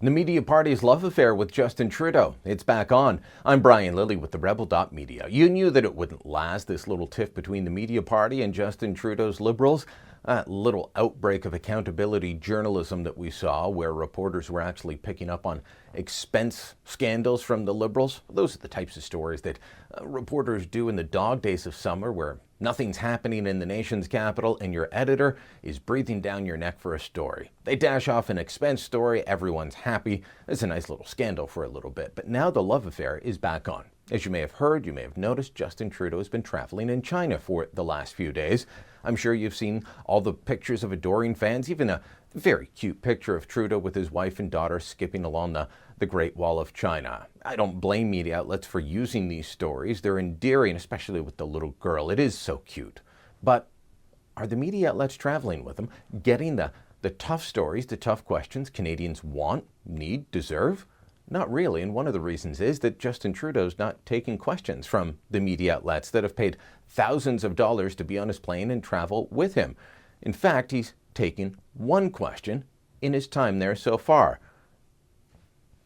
The media party's love affair with Justin Trudeau. It's back on. I'm Brian Lilly with the Rebel.media. You knew that it wouldn't last, this little tiff between the media party and Justin Trudeau's Liberals. That little outbreak of accountability journalism that we saw, where reporters were actually picking up on expense scandals from the Liberals. Those are the types of stories that reporters do in the dog days of summer, where nothing's happening in the nation's capital and your editor is breathing down your neck for a story. They dash off an expense story, everyone's happy. It's a nice little scandal for a little bit. But now the love affair is back on. As you may have heard, you may have noticed, Justin Trudeau has been traveling in China for the last few days. I'm sure you've seen all the pictures of adoring fans, even a very cute picture of Trudeau with his wife and daughter skipping along the Great Wall of China. I don't blame media outlets for using these stories. They're endearing, especially with the little girl. It is so cute. But are the media outlets traveling with them, getting the tough stories, the tough questions Canadians want, need, deserve? Not really, and one of the reasons is that Justin Trudeau's not taking questions from the media outlets that have paid thousands of dollars to be on his plane and travel with him. In fact, he's taken one question in his time there so far.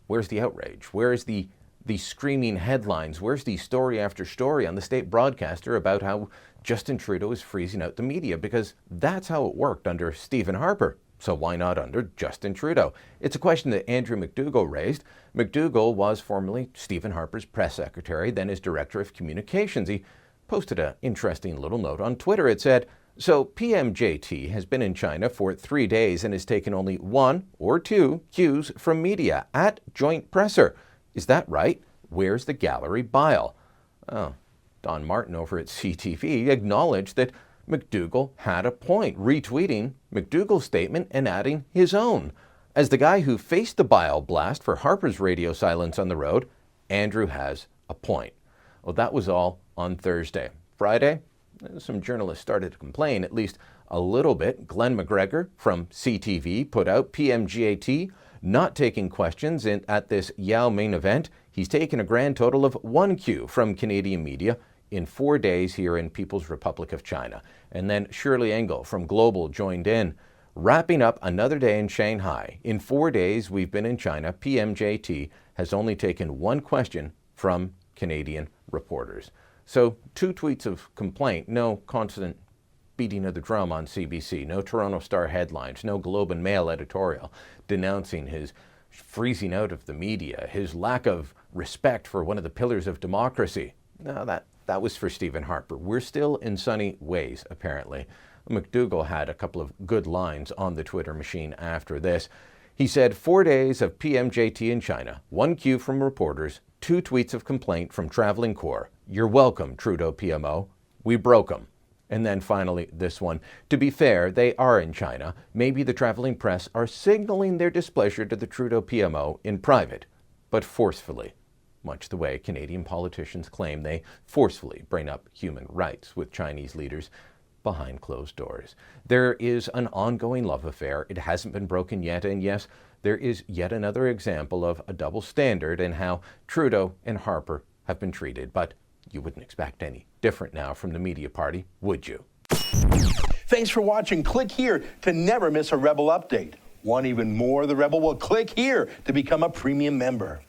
Where's the outrage? Where's the screaming headlines? Where's the story after story on the state broadcaster about how Justin Trudeau is freezing out the media? Because that's how it worked under Stephen Harper. So why not under Justin Trudeau? It's a question that Andrew McDougall raised. McDougall was formerly Stephen Harper's press secretary, then his director of communications. He posted an interesting little note on Twitter. It said, "So PMJT has been in China for 3 days and has taken only 1 or 2 cues from media at joint presser. Is that right? Where's the gallery bile?" Oh, Don Martin over at CTV acknowledged that McDougall had a point, retweeting McDougall's statement and adding his own. As the guy who faced the bile blast for Harper's radio silence on the road, Andrew has a point. Well, that was all on Thursday. Friday, some journalists started to complain, at least a little bit. Glenn McGregor from CTV put out PMGAT not taking questions at this Yao Ming event. He's taken a grand total of 1 cue from Canadian media in 4 days here in People's Republic of China. And then Shirley Engel from Global joined in. Wrapping up another day in Shanghai. In 4 days we've been in China, PMJT has only taken 1 question from Canadian reporters. So 2 tweets of complaint, no constant beating of the drum on CBC, no Toronto Star headlines, no Globe and Mail editorial denouncing his freezing out of the media, his lack of respect for one of the pillars of democracy. No, that was for Stephen Harper. We're still in sunny ways, apparently. McDougall had a couple of good lines on the Twitter machine after this. He said, 4 days of PMJT in China, 1 cue from reporters, 2 tweets of complaint from traveling corps. You're welcome, Trudeau PMO. We broke them. And then finally, this one. To be fair, they are in China. Maybe the traveling press are signaling their displeasure to the Trudeau PMO in private, but forcefully. Much the way Canadian politicians claim they forcefully bring up human rights with Chinese leaders behind closed doors. There is an ongoing love affair. It hasn't been broken yet, and yes, there is yet another example of a double standard in how Trudeau and Harper have been treated. But you wouldn't expect any different now from the media party, would you? Thanks for watching. Click here to never miss a Rebel update. Want even more of the Rebel? Well, click here to become a premium member.